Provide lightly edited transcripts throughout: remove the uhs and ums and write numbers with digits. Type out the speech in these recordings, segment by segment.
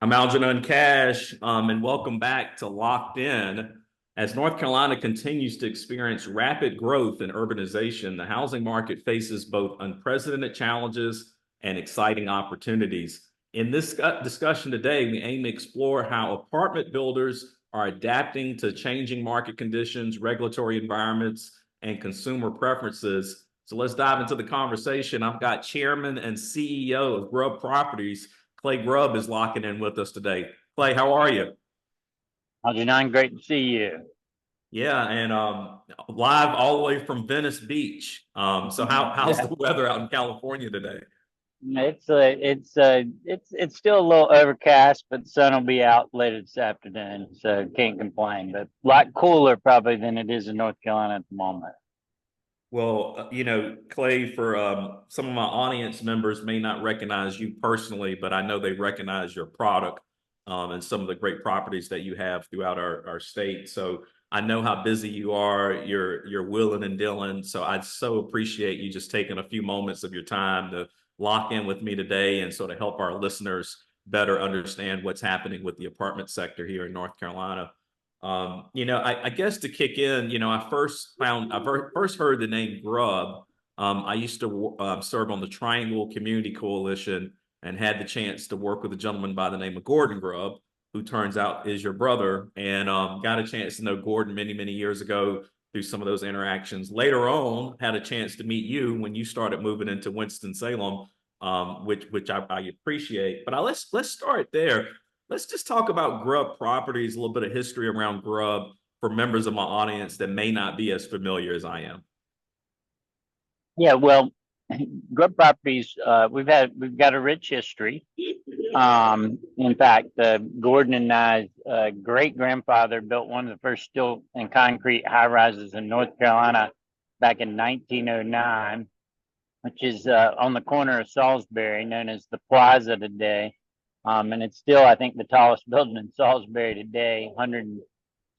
I'm Algenon Cash, and welcome back to Locked In. As North Carolina continues to experience rapid growth and urbanization, the housing market faces both unprecedented challenges and exciting opportunities. In this discussion today, we aim to explore how apartment builders are adapting to changing market conditions, regulatory environments, and consumer preferences. So let's dive into the conversation. I've got Chairman and CEO of Grubb Properties, Clay Grubb, is locking in with us today. Clay, how are you? Algenon, great to see you. Yeah, and live all the way from Venice Beach. So how's Yeah, the weather out in California today? it's still a little overcast, but the sun will be out later this afternoon, so can't complain. But a lot cooler probably than it is in North Carolina at the moment. Well, Clay, for some of my audience members may not recognize you personally, but I know they recognize your product and some of the great properties that you have throughout our state. So I know how busy you are. You're willing and dealing. So I so appreciate you just taking a few moments of your time to lock in with me today and sort of help our listeners better understand what's happening with the apartment sector here in North Carolina. I guess to kick in, I first heard the name Grubb. I used to serve on the Triangle Community Coalition and had the chance to work with a gentleman by the name of Gordon Grubb, who turns out is your brother, and got a chance to know Gordon many, many years ago through some of those interactions. Later on, had a chance to meet you when you started moving into Winston-Salem, which I appreciate. But let's start there. Let's just talk about Grubb Properties, a little bit of history around Grubb for members of my audience that may not be as familiar as I am. Yeah, well, Grubb Properties, we've got a rich history. In fact, Gordon and I's great grandfather built one of the first steel and concrete high rises in North Carolina back in 1909, which is on the corner of Salisbury, known as the Plaza today. And it's still, I think, the tallest building in Salisbury today, 100 and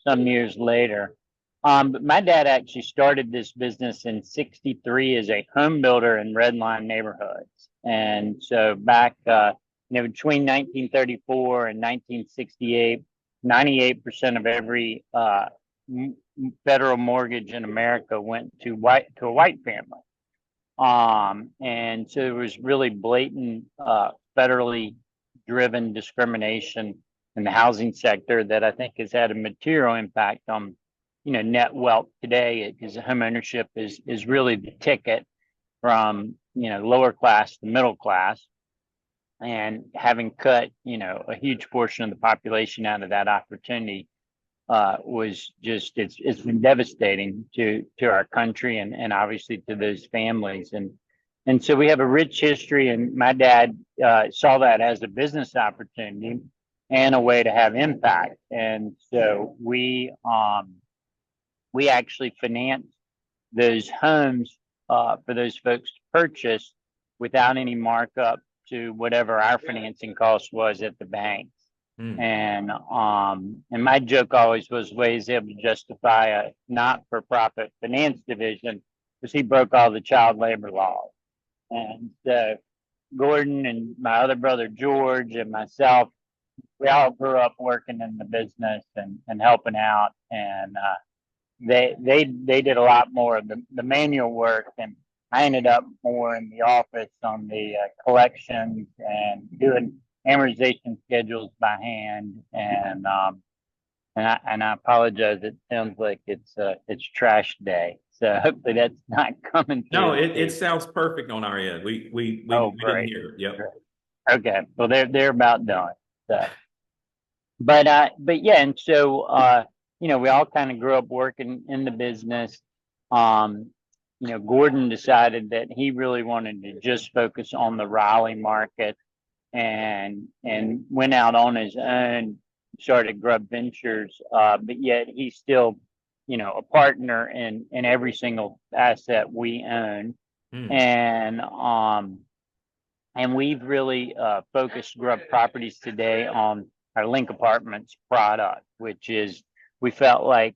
some years later. But my dad actually started this business in '63 as a home builder in redline neighborhoods. And so back, between 1934 and 1968, 98% of every federal mortgage in America went to a white family. And so there was really blatant federally driven discrimination in the housing sector that I think has had a material impact on, net wealth today, because home ownership is really the ticket from, lower class to middle class. And having cut, a huge portion of the population out of that opportunity was just it's been devastating to our country and obviously to those families. And so we have a rich history, and my dad saw that as a business opportunity and a way to have impact. And so we actually financed those homes for those folks to purchase without any markup to whatever our financing cost was at the bank. Hmm. And my joke always was ways able to justify a not-for-profit finance division because he broke all the child labor laws. And so Gordon and my other brother George and myself, we all grew up working in the business and helping out. And they did a lot more of the manual work, and I ended up more in the office on the collections and doing amortization schedules by hand. And I apologize. It sounds like it's trash day, so hopefully that's not coming No, through. it sounds perfect on our end. We Oh, didn't great, hear it. Yep. great. Okay, well they're about done. So, but yeah, and so we all kind of grew up working in the business. Um, Gordon decided that he really wanted to just focus on the Raleigh market and went out on his own, started Grubb Ventures, but yet he's still, a partner in every single asset we own. Hmm. And we've really focused Grubb Properties today on our Link Apartments product, which is we felt like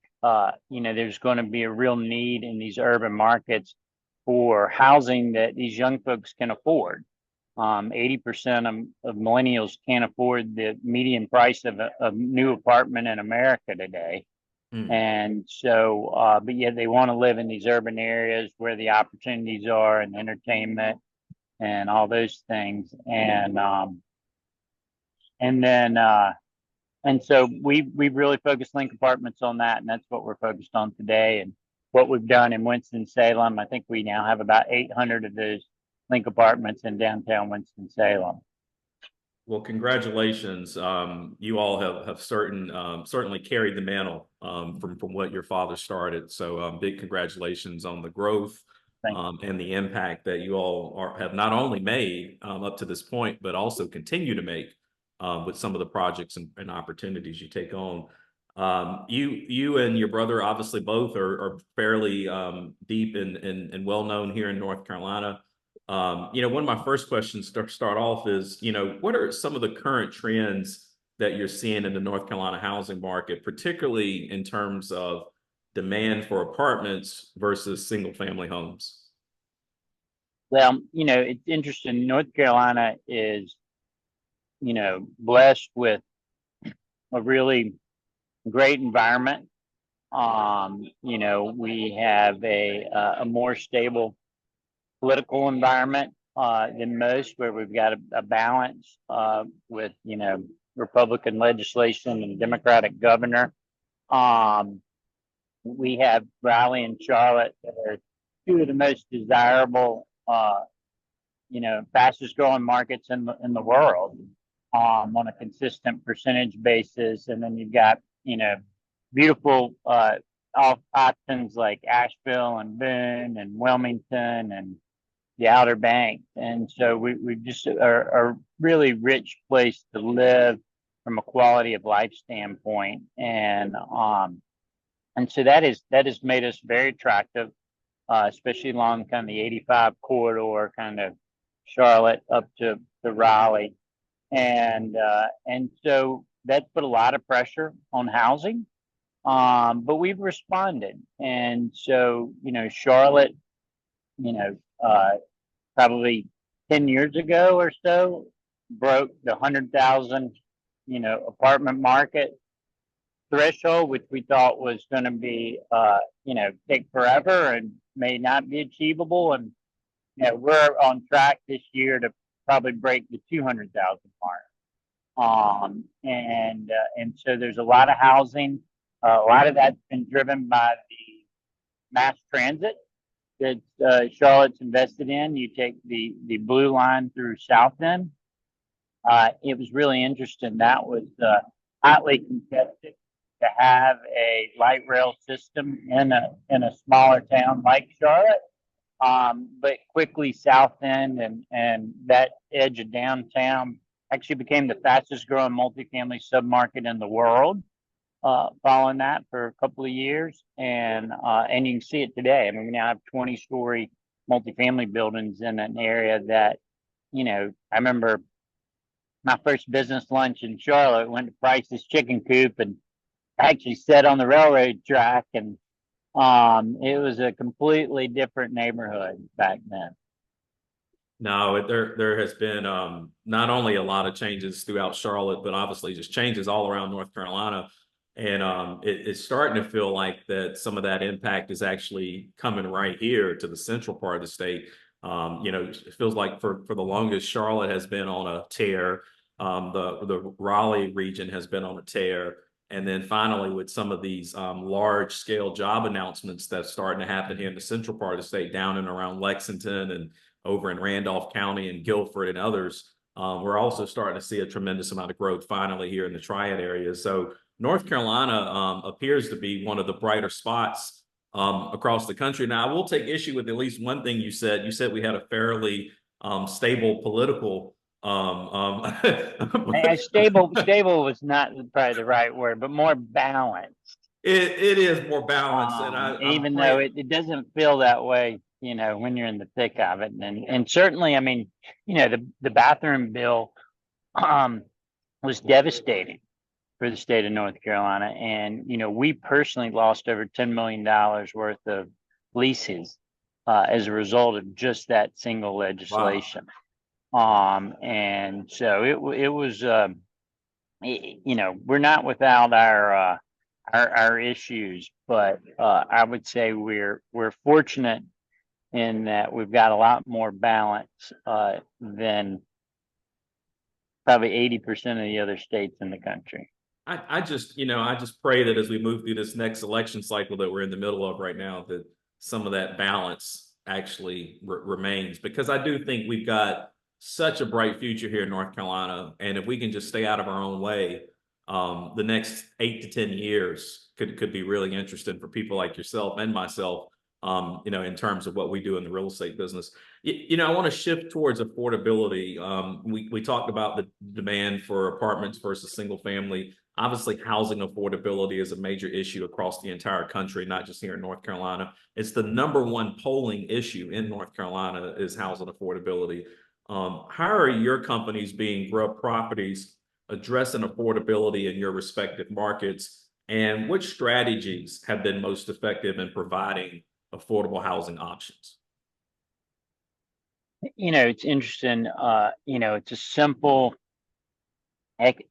there's going to be a real need in these urban markets for housing that these young folks can afford. 80% of millennials can't afford the median price of a new apartment in America today. Hmm. And so, but yet they want to live in these urban areas where the opportunities are and entertainment and all those things. And then, and so we really focused Link Apartments on that, and that's what we're focused on today. And what we've done in Winston-Salem, I think we now have about 800 of those Link Apartments in downtown Winston-Salem. Well, congratulations. You all have certainly carried the mantle from what your father started. So big congratulations on the growth Thank and the impact that you all have not only made up to this point, but also continue to make with some of the projects and opportunities you take on. You and your brother obviously both are fairly deep and well known here in North Carolina. One of my first questions to start off is, what are some of the current trends that you're seeing in the North Carolina housing market, particularly in terms of demand for apartments versus single family homes? Well, it's interesting. North Carolina is, blessed with a really great environment. We have a more stable political environment than most, where we've got a balance with Republican legislation and Democratic governor. Um, we have Raleigh and Charlotte that are two of the most desirable, fastest growing markets in the world on a consistent percentage basis. And then you've got beautiful options like Asheville and Boone and Wilmington and the Outer Banks. And so we just are a really rich place to live from a quality of life standpoint. And so that has made us very attractive, especially along kind of the 85 corridor, kind of Charlotte up to Raleigh. And so that's put a lot of pressure on housing. But we've responded. And so, Charlotte, you know, uh, probably 10 years ago or so, broke the 100,000, apartment market threshold, which we thought was going to be, take forever and may not be achievable. And, we're on track this year to probably break the 200,000 mark. And so there's a lot of housing. A lot of that's been driven by the mass transit that Charlotte's invested in. You take the blue line through South End. It was really interesting. That was hotly contested to have a light rail system in a smaller town like Charlotte. But quickly South End and that edge of downtown actually became the fastest growing multifamily submarket in the world. Following that for a couple of years, and you can see it today. I mean, we now have 20-story multifamily buildings in an area that, I remember my first business lunch in Charlotte, went to Price's Chicken Coop and actually sat on the railroad track, and it was a completely different neighborhood back then. No, there has been not only a lot of changes throughout Charlotte, but obviously just changes all around North Carolina. And it's starting to feel like that some of that impact is actually coming right here to the central part of the state. It feels like for the longest, Charlotte has been on a tear. The Raleigh region has been on a tear. And then finally, with some of these large scale job announcements that's starting to happen here in the central part of the state, down and around Lexington and over in Randolph County and Guilford and others, we're also starting to see a tremendous amount of growth finally here in the Triad area. So North Carolina appears to be one of the brighter spots across the country. Now, I will take issue with at least one thing you said. You said we had a fairly stable political. Stable was not probably the right word, but more balanced. It is more balanced, and I'm Even though praying. it doesn't feel that way, when you're in the thick of it. And certainly, I mean, the bathroom bill was devastating for the state of North Carolina. And, we personally lost over $10 million worth of leases as a result of just that single legislation. And so it was, we're not without our issues, but I would say we're fortunate in that we've got a lot more balance than probably 80% of the other states in the country. I just pray that as we move through this next election cycle that we're in the middle of right now, that some of that balance actually remains, because I do think we've got such a bright future here in North Carolina. And if we can just stay out of our own way, the next 8 to 10 years could be really interesting for people like yourself and myself, in terms of what we do in the real estate business. I want to shift towards affordability. We talked about the demand for apartments versus single family. Obviously, housing affordability is a major issue across the entire country, not just here in North Carolina. It's the number one polling issue in North Carolina is housing affordability. How are your companies, being Grubb Properties, addressing affordability in your respective markets? And which strategies have been most effective in providing affordable housing options? It's interesting. It's a simple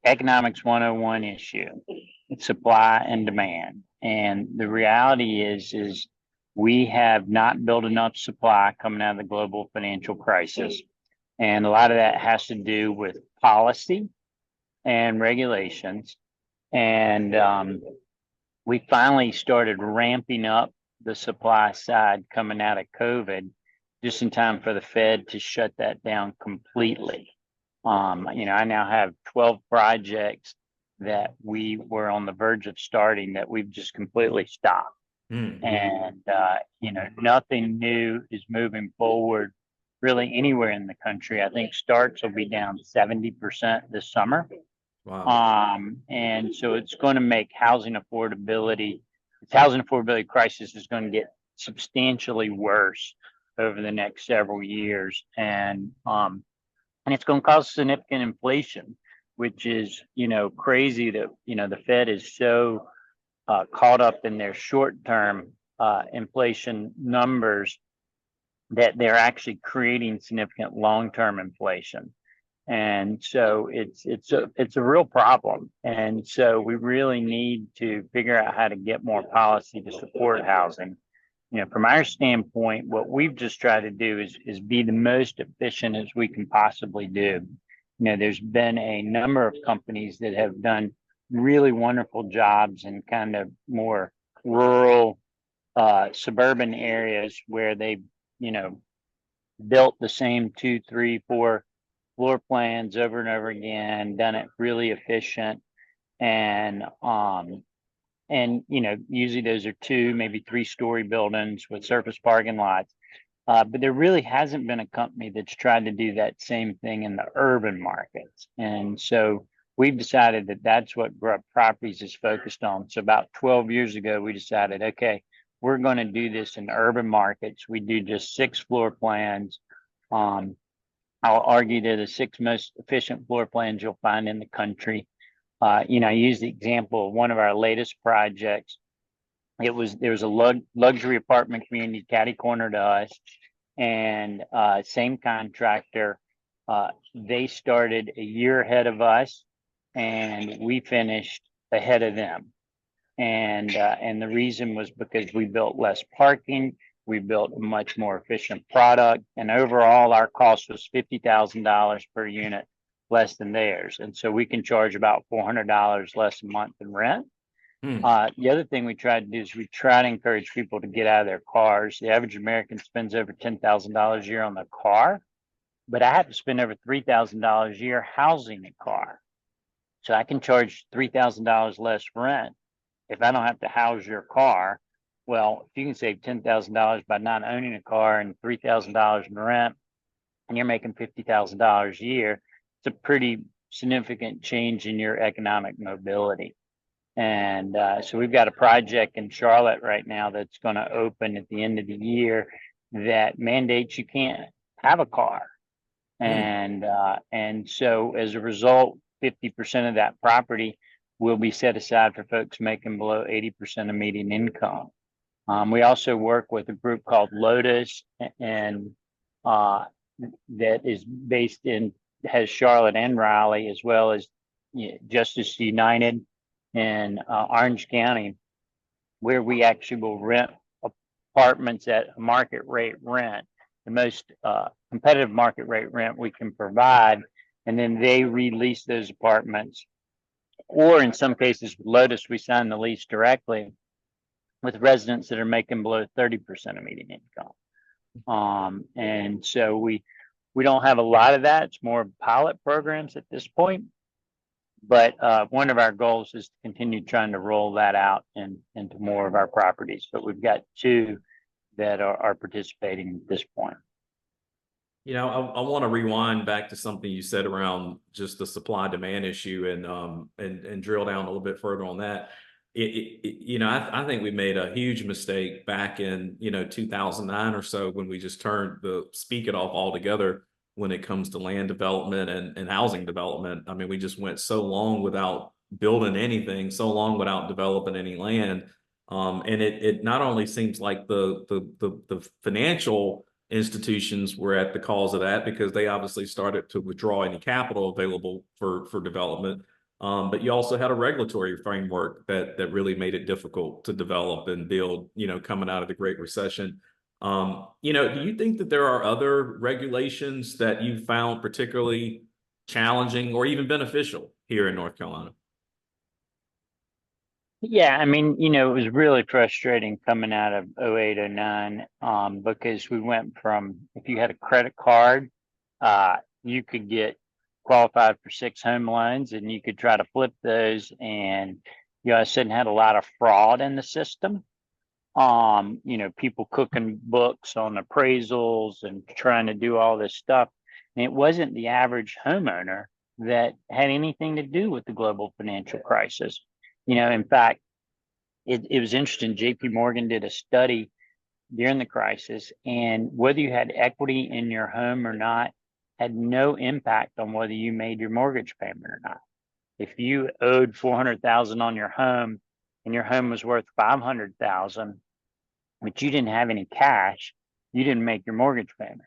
economics 101 issue. It's supply and demand. And the reality is we have not built enough supply coming out of the global financial crisis. And a lot of that has to do with policy and regulations. And we finally started ramping up the supply side coming out of COVID just in time for the Fed to shut that down completely. I now have 12 projects that we were on the verge of starting that we've just completely stopped. Mm. And, nothing new is moving forward really anywhere in the country. I think starts will be down 70% this summer. Wow. And so it's going to make the housing affordability crisis is going to get substantially worse over the next several years. And it's going to cause significant inflation, which is, crazy that, the Fed is so caught up in their short-term inflation numbers that they're actually creating significant long-term inflation. And so it's a real problem. And so we really need to figure out how to get more policy to support housing. From our standpoint, what we've just tried to do is be the most efficient as we can possibly do. There's been a number of companies that have done really wonderful jobs in kind of more rural, suburban areas where they've, built the same 2, 3, 4 floor plans over and over again, done it really efficient. And usually those are 2, maybe 3-story buildings with surface parking lots. But there really hasn't been a company that's tried to do that same thing in the urban markets. And so we've decided that that's what Grubb Properties is focused on. So about 12 years ago, we decided, okay, we're going to do this in urban markets. We do just 6 floor plans. I'll argue they're the 6 most efficient floor plans you'll find in the country. I use the example of one of our latest projects. There was a luxury apartment community catty corner to us, and same contractor. They started a year ahead of us, and we finished ahead of them. And the reason was because we built less parking, we built a much more efficient product, and overall our cost was $50,000 per unit less than theirs. And so we can charge about $400 less a month in rent. The other thing we try to do is we try to encourage people to get out of their cars. The average American spends over $10,000 a year on their car, but I have to spend over $3,000 a year housing a car. So I can charge $3,000 less rent if I don't have to house your car. Well, if you can save $10,000 by not owning a car and $3,000 in rent, and you're making $50,000 a year, it's a pretty significant change in your economic mobility. And so we've got a project in Charlotte right now that's going to open at the end of the year that mandates you can't have a car. And so as a result, 50% of that property will be set aside for folks making below 80% of median income. We also work with a group called Lotus, and that is based in, has Charlotte and Raleigh, as well as Justice United in Orange County, where we actually will rent apartments at a market rate rent, the most competitive market rate rent we can provide, and then they release those apartments. Or in some cases with Lotus, we sign the lease directly with residents that are making below 30% of median income. And so we don't have a lot of that. It's more pilot programs at this point. But one of our goals is to continue trying to roll that out into more of our properties. But we've got 2 that are participating at this point. You know, I want to rewind back to something you said around just the supply demand issue and drill down a little bit further on that. You know, I think we made a huge mistake back in, 2009 or so when we just turned the spigot off altogether when it comes to land development and housing development. I mean, we just went so long without building anything, so long without developing any land. And it not only seems like the financial institutions were at the cause of that because they obviously started to withdraw any capital available for development. But you also had a regulatory framework that really made it difficult to develop and build, coming out of the Great Recession. Do you think that there are other regulations that you found particularly challenging or even beneficial here in North Carolina? Yeah, I mean, it was really frustrating coming out of 08, 09, because we went from, if you had a credit card, you could get qualified for 6 home loans and you could try to flip those. And, I said had a lot of fraud in the system. People cooking books on appraisals and trying to do all this stuff. And it wasn't the average homeowner that had anything to do with the global financial crisis. In fact, it was interesting. JP Morgan did a study during the crisis, and whether you had equity in your home or not had no impact on whether you made your mortgage payment or not. If you owed $400,000 on your home and your home was worth $500,000, but you didn't have any cash, you didn't make your mortgage payment.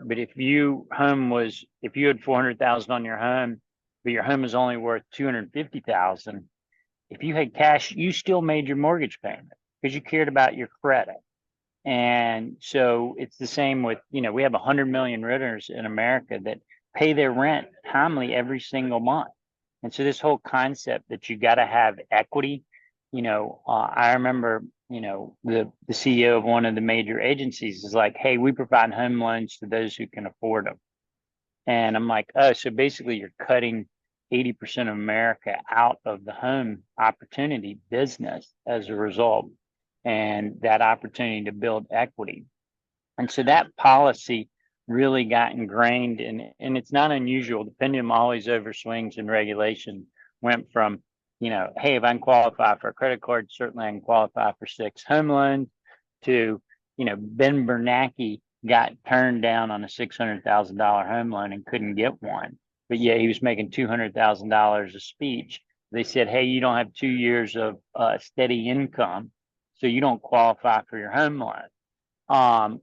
But if you had $400,000 on your home, but your home is only worth $250,000, if you had cash, you still made your mortgage payment because you cared about your credit. And so it's the same with, we have 100 million renters in America that pay their rent timely every single month. And so this whole concept that you got to have equity, I remember, the CEO of one of the major agencies is like, hey, we provide home loans to those who can afford them. And I'm like, oh, so basically you're cutting 80% of America out of the home opportunity business as a result, and that opportunity to build equity. And so that policy really got ingrained, and it's not unusual. The pendulum always overswings in regulation. Went from, hey, if I can qualify for a credit card, certainly I can qualify for 6 home loans, to, Ben Bernanke got turned down on a $600,000 home loan and couldn't get one. But yeah, he was making $200,000 a speech. They said, hey, you don't have 2 years of steady income, so you don't qualify for your home loan. And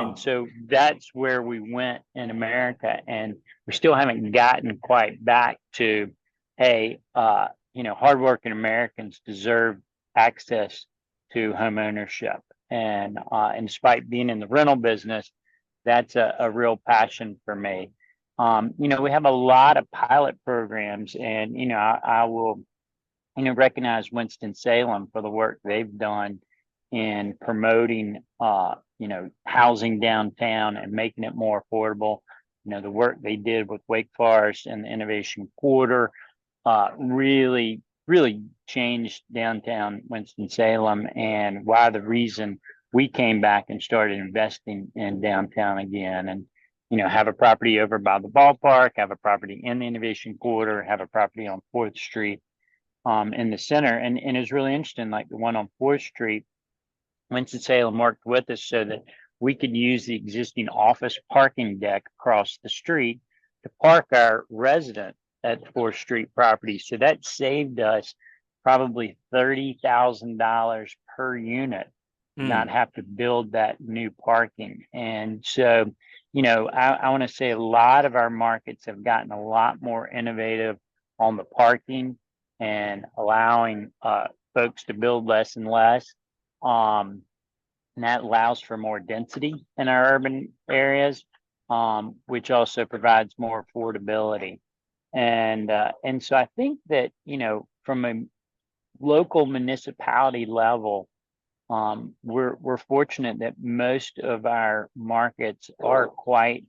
Wow. so that's where we went in America, and we still haven't gotten quite back to, hey, hardworking Americans deserve access to home ownership. And despite being in the rental business, that's a real passion for me. We have a lot of pilot programs, and I will recognize Winston-Salem for the work they've done in promoting housing downtown and making it more affordable. The work they did with Wake Forest and the Innovation Quarter really changed downtown Winston-Salem, and why the reason we came back and started investing in downtown again. And have a property over by the ballpark, have a property in the Innovation Quarter, have a property on 4th Street in the center. And it's really interesting, like the one on 4th Street, Winston-Salem worked with us so that we could use the existing office parking deck across the street to park our resident at 4th Street property. So that saved us probably $30,000 per unit not have to build that new parking. And so, I want to say a lot of our markets have gotten a lot more innovative on the parking and allowing folks to build less and less. And that allows for more density in our urban areas, which also provides more affordability. And so I think that, from a local municipality level, we're fortunate that most of our markets are quite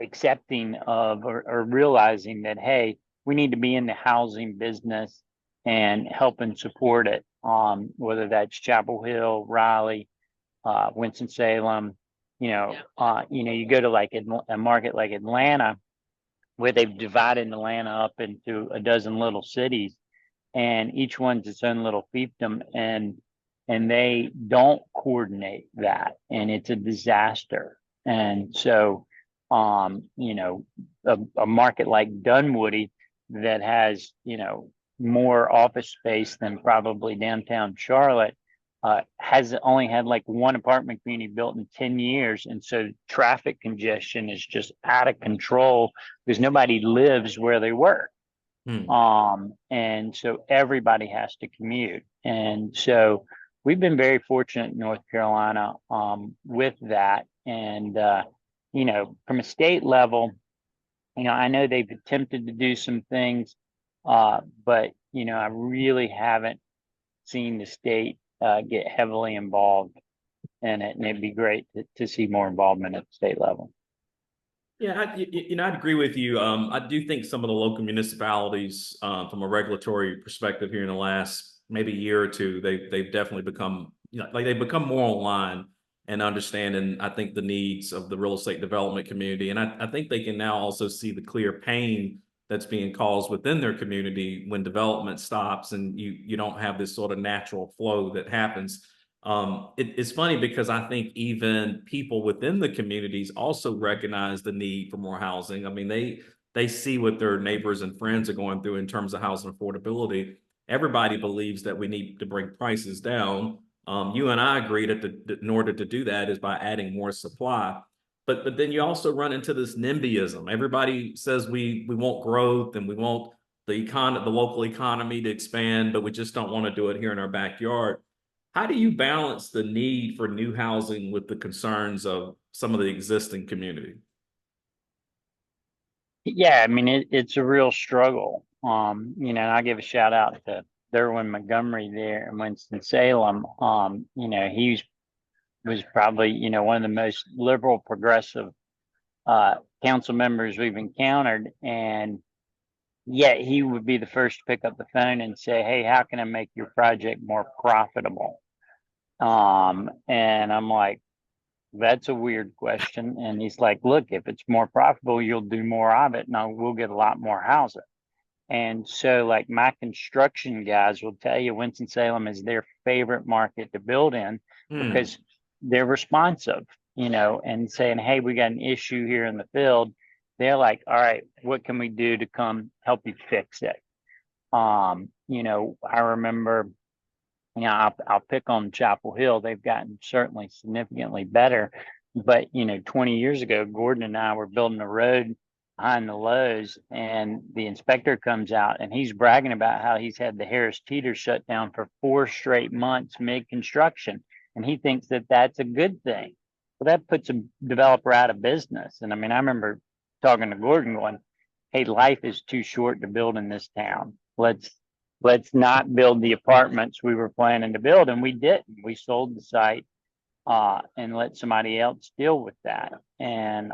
accepting of or realizing that, hey, we need to be in the housing business and help and support it. Whether that's Chapel Hill, Raleigh, Winston-Salem, you go to like a market like Atlanta, where they've divided Atlanta up into a dozen little cities, and each one's its own little fiefdom, and they don't coordinate that, and it's a disaster. And so, a market like Dunwoody that has, more office space than probably downtown Charlotte, has only had like one apartment community built in 10 years. And so traffic congestion is just out of control because nobody lives where they work. And so everybody has to commute. And so we've been very fortunate in North Carolina with that. And, from a state level, I know they've attempted to do some things, but, I really haven't seen the state get heavily involved in it. And it'd be great to see more involvement at the state level. Yeah, I'd agree with you. I do think some of the local municipalities, from a regulatory perspective, here in the last maybe year or two, they've definitely become, like they've become more online and understanding, I think, the needs of the real estate development community, and I think they can now also see the clear pain that's being caused within their community when development stops, and you don't have this sort of natural flow that happens. It's funny because I think even people within the communities also recognize the need for more housing. I mean, they see what their neighbors and friends are going through in terms of housing affordability. Everybody believes that we need to bring prices down. You and I agree that in order to do that is by adding more supply. But then you also run into this NIMBYism. Everybody says we want growth and we want the local economy to expand, but we just don't want to do it here in our backyard. How do you balance the need for new housing with the concerns of some of the existing community? Yeah, I mean, it's a real struggle. I give a shout out to Derwin Montgomery there in Winston-Salem. He was probably, one of the most liberal progressive council members we've encountered. And yet he would be the first to pick up the phone and say, hey, how can I make your project more profitable? And I'm like, that's a weird question. And he's like, look, if it's more profitable, you'll do more of it. And we'll get a lot more housing. And so, like, my construction guys will tell you Winston-Salem is their favorite market to build in because they're responsive, and saying, hey, we got an issue here in the field. They're like, all right, what can we do to come help you fix it? I remember, I'll pick on Chapel Hill. They've gotten certainly significantly better. But, 20 years ago, Gordon and I were building a road behind the Lowe's, and the inspector comes out and he's bragging about how he's had the Harris Teeter shut down for 4 straight months mid-construction. And he thinks that that's a good thing. Well, that puts a developer out of business. And I mean, I remember talking to Gordon going, hey, life is too short to build in this town. Let's not build the apartments we were planning to build. And we didn't. We sold the site and let somebody else deal with that. And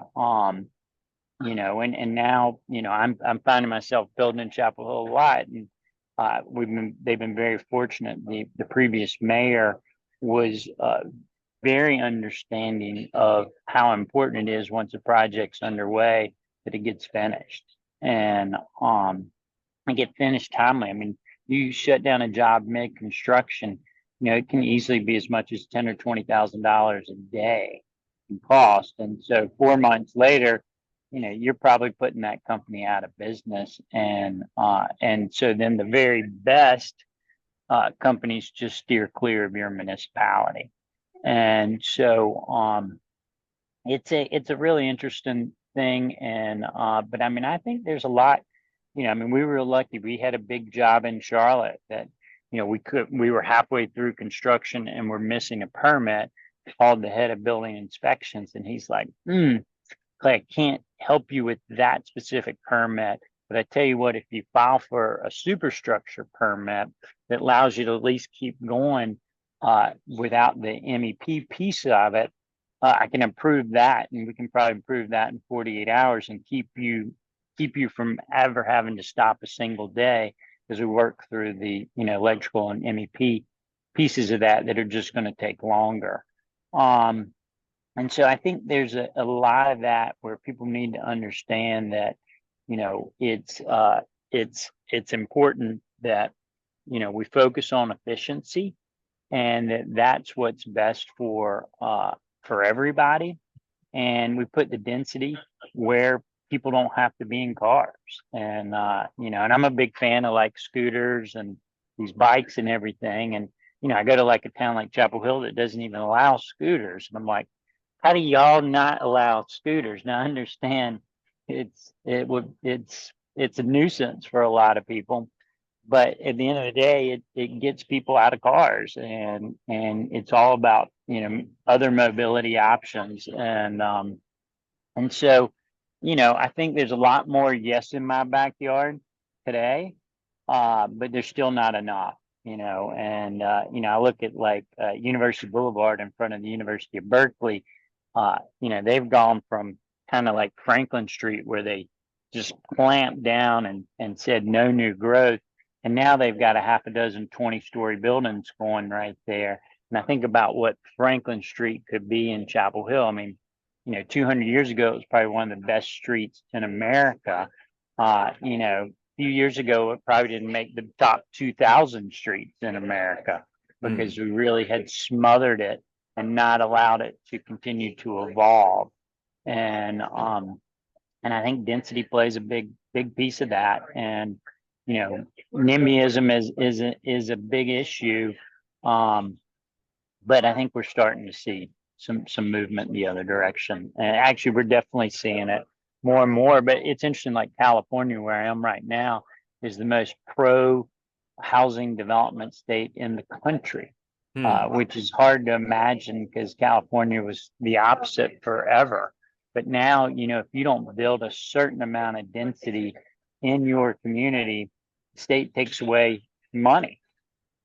and now, I'm finding myself building in Chapel Hill a lot. And they've been very fortunate. The previous mayor was very understanding of how important it is once a project's underway that it gets finished. And get finished timely. I mean, you shut down a job mid-construction, it can easily be as much as $10,000 or $20,000 a day in cost. And so 4 months later, you're probably putting that company out of business. And so then the very best companies just steer clear of your municipality. And so it's a really interesting thing. And but I mean, I think there's a lot, I mean, we were lucky. We had a big job in Charlotte that, we were halfway through construction and we're missing a permit. Called the head of building inspections and he's like, Clay, I can't help you with that specific permit. But I tell you what, if you file for a superstructure permit that allows you to at least keep going without the MEP piece of it, I can improve that, and we can probably improve that in 48 hours and keep you from ever having to stop a single day as we work through the electrical and MEP pieces of that are just going to take longer. And so I think there's a lot of that where people need to understand that, it's important that, we focus on efficiency and that's what's best for everybody. And we put the density where people don't have to be in cars. And, and I'm a big fan of like scooters and these bikes and everything. And, I go to like a town like Chapel Hill that doesn't even allow scooters. And I'm like, how do y'all not allow scooters? Now I understand it's a nuisance for a lot of people, but at the end of the day, it gets people out of cars and it's all about, other mobility options. And so, I think there's a lot more yes in my backyard today, but there's still not enough, and I look at like University Boulevard in front of the University of Berkeley. They've gone from kind of like Franklin Street where they just clamped down and said no new growth. And now they've got a half a dozen 20-story buildings going right there. And I think about what Franklin Street could be in Chapel Hill. I mean, 200 years ago, it was probably one of the best streets in America. A few years ago, it probably didn't make the top 2,000 streets in America because we really had smothered it and not allowed it to continue to evolve. And I think density plays a big piece of that. And NIMBYism is a big issue, but I think we're starting to see some movement in the other direction. And actually, we're definitely seeing it more and more. But it's interesting, like California, where I am right now, is the most pro housing development state in the country. Which is hard to imagine because California was the opposite forever. But now, if you don't build a certain amount of density in your community, the state takes away money.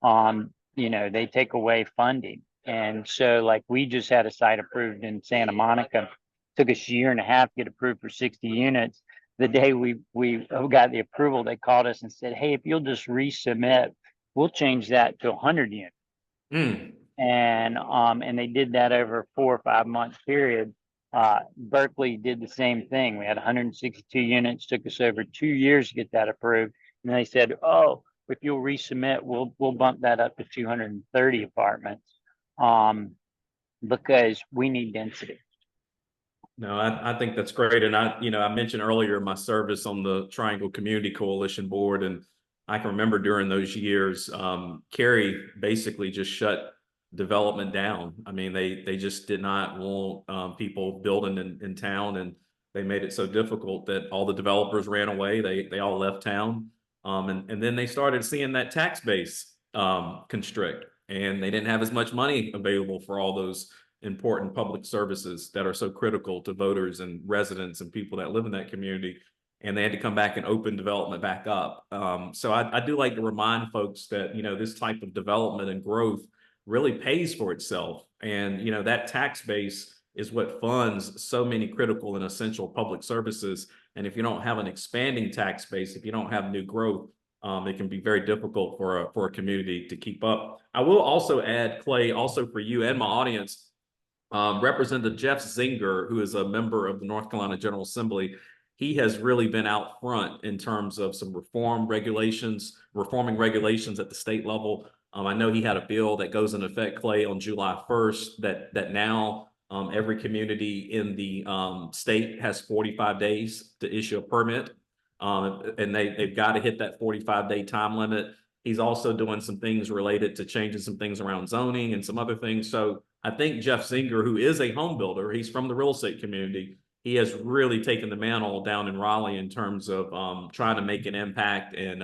They take away funding. And so like we just had a site approved in Santa Monica. Took us a year and a half to get approved for 60 units. The day we got the approval, they called us and said, hey, if you'll just resubmit, we'll change that to 100 units. And they did that over a 4 or 5 month period. Berkeley did the same thing. We had 162 units, took us over 2 years to get that approved. And they said, oh, if you'll resubmit, we'll bump that up to 230 apartments because we need density. No, I think that's great. And I mentioned earlier my service on the Triangle Community Coalition Board. And I can remember during those years, Kerry basically just shut development down. I mean, they just did not want people building in town, and they made it so difficult that all the developers ran away. They all left town. And then they started seeing that tax base constrict, and they didn't have as much money available for all those important public services that are so critical to voters and residents and people that live in that community. And they had to come back and open development back up. So I do like to remind folks that, this type of development and growth really pays for itself. And, that tax base is what funds so many critical and essential public services. And if you don't have an expanding tax base, if you don't have new growth, it can be very difficult for a community to keep up. I will also add, Clay, also for you and my audience, Representative Jeff Zinger, who is a member of the North Carolina General Assembly, he has really been out front in terms of some reforming regulations at the state level. I know he had a bill that goes into effect, Clay, on July 1st, that now every community in the state has 45 days to issue a permit. And they've got to hit that 45-day time limit. He's also doing some things related to changing some things around zoning and some other things. So I think Jeff Zinger, who is a home builder, he's from the real estate community. He has really taken the mantle down in Raleigh in terms of trying to make an impact and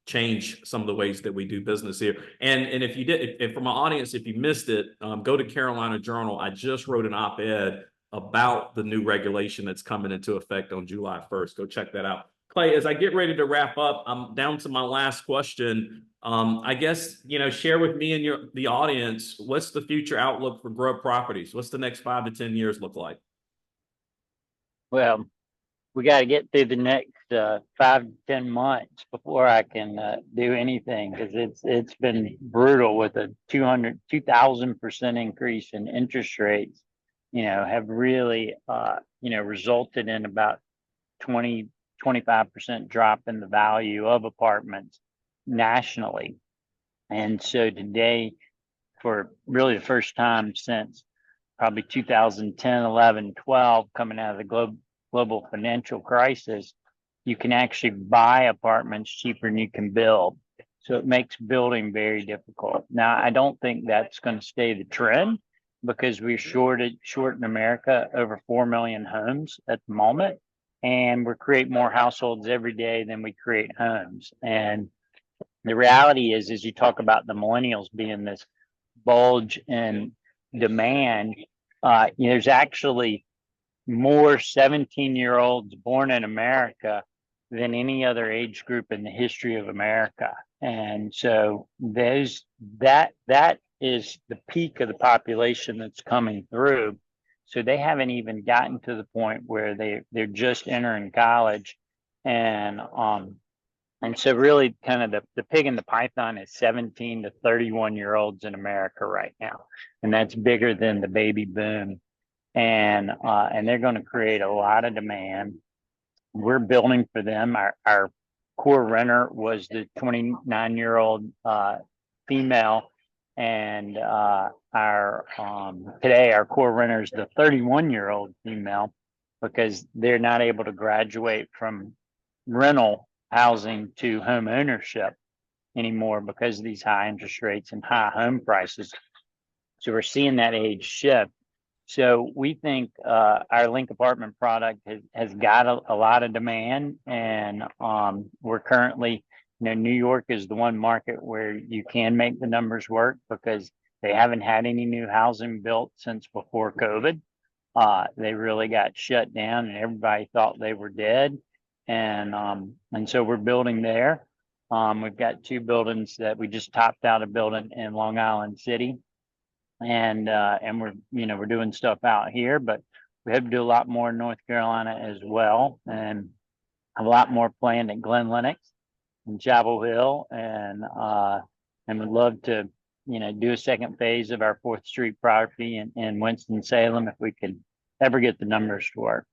change some of the ways that we do business here. And if you did, if from my audience, if you missed it, go to Carolina Journal. I just wrote an op-ed about the new regulation that's coming into effect on July 1st. Go check that out. Clay, as I get ready to wrap up, I'm down to my last question. I guess, share with me and the audience, what's the future outlook for Grubb Properties? What's the next 5 to 10 years look like? Well, we got to get through the next 5 to 10 months before I can do anything, because it's been brutal with a 2,000% increase in interest rates. Have really resulted in about 20-25% drop in the value of apartments nationally. And so today, for really the first time since probably 2010, 11, 12, coming out of the global financial crisis, you can actually buy apartments cheaper than you can build. So it makes building very difficult. Now, I don't think that's going to stay the trend, because we're short in America over 4 million homes at the moment. And we create more households every day than we create homes. And the reality is you talk about the millennials being this bulge in demand. There's actually more 17-year-olds born in America than any other age group in the history of America. And so that is the peak of the population that's coming through. So they haven't even gotten to the point where they're just entering college. And so really kind of the pig in the python is 17 to 31-year-olds in America right now. And that's bigger than the baby boom. And they're going to create a lot of demand. We're building for them. Our core renter was the 29-year-old female, and today our core renter is the 31-year-old female, because they're not able to graduate from rental housing to home ownership anymore because of these high interest rates and high home prices. So we're seeing that age shift. So we think our Link apartment product has got a lot of demand, and we're currently, New York is the one market where you can make the numbers work, because they haven't had any new housing built since before COVID. They really got shut down, and everybody thought they were dead. And so we're building there. We've got 2 buildings that we just topped out a building in Long Island City. And we're doing stuff out here, but we hope to do a lot more in North Carolina as well, and have a lot more planned at Glen Lennox and Chapel Hill, and would love to do a second phase of our 4th Street property in Winston-Salem if we could ever get the numbers to work.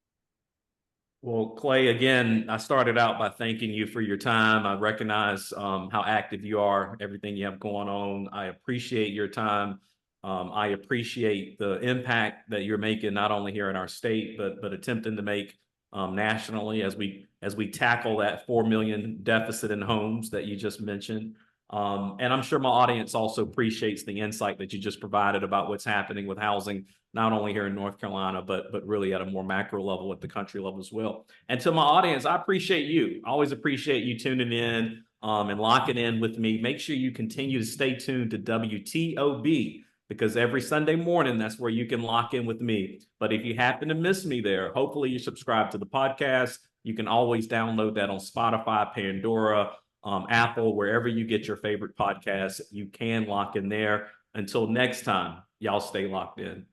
Well, Clay, again, I started out by thanking you for your time. I recognize how active you are, everything you have going on. I appreciate your time. I appreciate the impact that you're making, not only here in our state, but attempting to make nationally as we tackle that 4 million deficit in homes that you just mentioned. And I'm sure my audience also appreciates the insight that you just provided about what's happening with housing, not only here in North Carolina, but really at a more macro level, at the country level as well. And to my audience, I appreciate you. I always appreciate you tuning in and locking in with me. Make sure you continue to stay tuned to WTOB, because every Sunday morning, that's where you can lock in with me. But if you happen to miss me there, hopefully you subscribe to the podcast. You can always download that on Spotify, Pandora, Apple, wherever you get your favorite podcasts. You can lock in there. Until next time, y'all stay locked in.